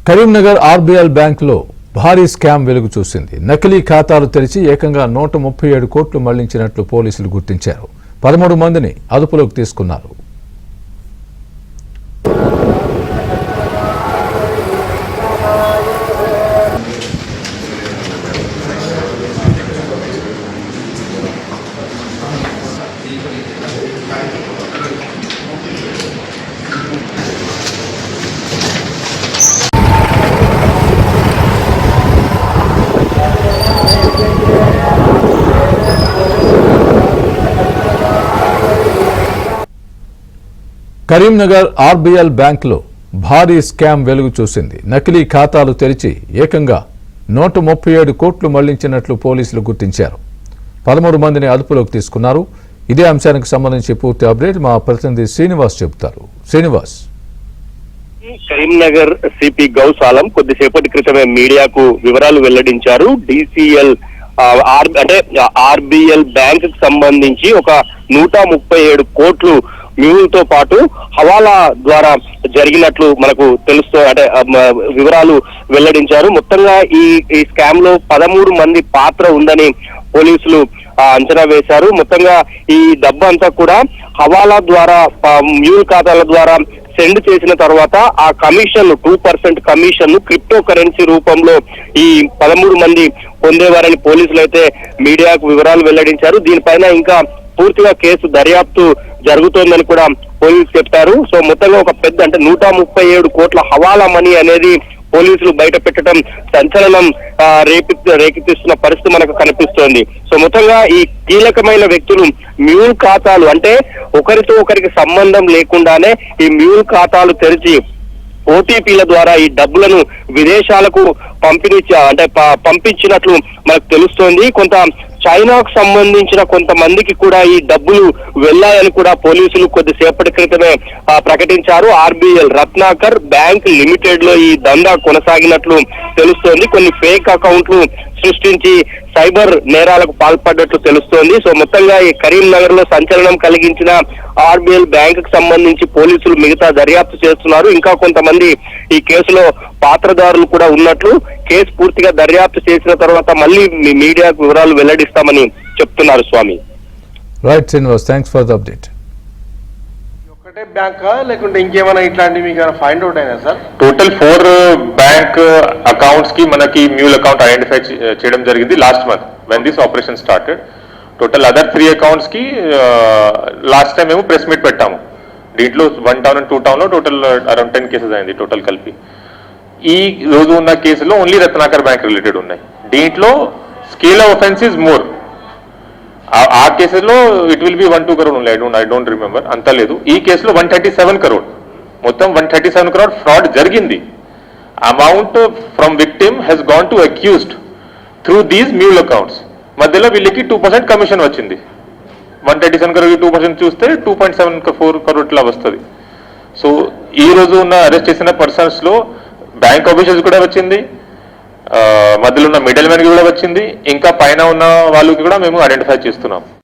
Karimnagar RBL బ్యాంకులో భారీ scam వెలుగు చూసింది. నకిలీ ఖాతాలు తెరిచి ఏకంగా 137 కోట్లు మళ్లించినట్లు పోలీసులు గుర్తించారు. 13 మందిని అదుపులోకి తీసుకున్నారు. కరీంనగర్ ఆర్బీఎల్ బ్యాంకులో భారీ స్కామ్ వెలుగు చూసింది. నకిలీ ఖాతాలు తెరిచి ఏకంగా 137 కోట్లు మళ్లించినట్లు పోలీసులు గుర్తించారు. 13 మందిని అదుపులోకి తీసుకున్నారు. ఇదే అంశానికి సంబంధించి పూర్తి అప్డేట్ మా ప్రతినిధి శ్రీనివాస్ చెబుతారు. శ్రీనివాస్, కరీంనగర్ సిపి గౌస్ ఆలం కొద్దిసేపటి క్రితమే మీడియాకు వివరాలు వెల్లడించారు. డిసిఎల్ అంటే ఆర్బీఎల్ బ్యాంక్ కు సంబంధించి ఒక 137 కోట్లు మ్యూల్తో పాటు హవాలా ద్వారా జరిగినట్లు మనకు తెలుస్తూ అంటే వివరాలు వెల్లడించారు. మొత్తంగా ఈ స్కామ్ లో 13 మంది పాత్ర ఉందని పోలీసులు అంచనా వేశారు. మొత్తంగా ఈ డబ్బు అంతా కూడా హవాలా ద్వారా మ్యూల్ ఖాతాల ద్వారా సెండ్ చేసిన తర్వాత ఆ కమిషన్ 2% కమిషన్ ను క్రిప్టో కరెన్సీ రూపంలో ఈ 13 మంది పొందేవారని పోలీసులు అయితే మీడియాకు వివరాలు వెల్లడించారు. దీనిపైన ఇంకా పూర్తిగా కేసు దర్యాప్తు జరుగుతోందని కూడా పోలీసులు చెప్పారు. సో మొత్తంగా ఒక పెద్ద అంటే 137 కోట్ల హవాలా మనీ అనేది పోలీసులు బయట పెట్టడం సంచలనం రేకెత్తిస్తున్న పరిస్థితి మనకు కనిపిస్తోంది. సో మొత్తంగా ఈ కీలకమైన వ్యక్తులు మ్యూల్ ఖాతాలు అంటే ఒకరితో ఒకరికి సంబంధం లేకుండానే ఈ మ్యూల్ ఖాతాలు తెరిచి ఓటీపీల ద్వారా ఈ డబ్బులను విదేశాలకు పంపించినట్లు మనకు తెలుస్తోంది. కొంత చైనాకు సంబంధించిన కొంతమందికి కూడా ఈ డబ్బులు వెళ్లాయని కూడా పోలీసులు కొద్దిసేపటి క్రితమే ప్రకటించారు. ఆర్బీఎల్ రత్నాకర్ బ్యాంక్ లిమిటెడ్ లో ఈ దందా కొనసాగినట్లు తెలుస్తోంది. కొన్ని ఫేక్ అకౌంట్లు సృష్టించి సైబర్ నేరాలకు పాల్పడ్డట్లు తెలుస్తోంది. సో మొత్తంగా ఈ కరీంనగర్ లో సంచలనం కలిగించిన ఆర్బీఎల్ బ్యాంక్ కు సంబంధించి పోలీసులు మిగతా దర్యాప్తు చేస్తున్నారు. ఇంకా కొంతమంది ఈ కేసులో పాత్రదారులు కూడా ఉన్నట్లు కేసు పూర్తిగా దర్యాప్తు చేసిన తర్వాత మళ్ళీ మీడియాకు వివరాలు వెల్లడిస్తామని చెప్తున్నారు. Swamy, right Srinivas, thanks for the update. ఒకటే బ్యాంకా లేకుంటే ఇంకేమైనా ఇట్లాంటివి మీకు ఫైండ్ అవుట్ అయినా సార్? టోటల్ 4 బ్యాంక్ అకౌంట్స్ కి మనకి మ్యూల్ అకౌంట్ ఐడెంటిఫై చేయడం జరిగింది last month when this operation started. Total other 3 accounts కి లాస్ట్ టైం మేము ప్రెస్ మీట్ పెట్టాము. దీంట్లో 1 టౌన్ అండ్ 2 టౌన్ లో టోటల్ అరౌండ్ 10 కేసెస్ అయింది టోటల్ కలిపి. ఈ రోజు ఉన్న కేసులో ఓన్లీ రత్నాకర్ బ్యాంక్ రిలేటెడ్ ఉన్నాయి. దీంట్లో scale of offence is more. ఆ కేసులో it will be 1-2 crore only. I don't remember, అంత లేదు. ఈ కేసులో 137 crore, మొత్తం 137 crore ఫ్రాడ్ జరిగింది. Amount from victim has gone to accused through these mule accounts. మధ్యలో వీళ్ళకి 2% కమిషన్ వచ్చింది. 137 crore 2% చూస్తే 2.74 crore ఇట్లా వస్తుంది. సో ఈ రోజు ఉన్న అరెస్ట్ చేసిన పర్సన్స్ లో బ్యాంక్ ఆఫీసర్స్ కూడా వచ్చింది, మధ్యలో ఉన్న మిడిల్ మ్యాన్ కూడా వచ్చింది, ఇంకా పైన ఉన్న వాళ్ళకి కూడా మేము ఐడెంటిఫై చేస్తున్నాం.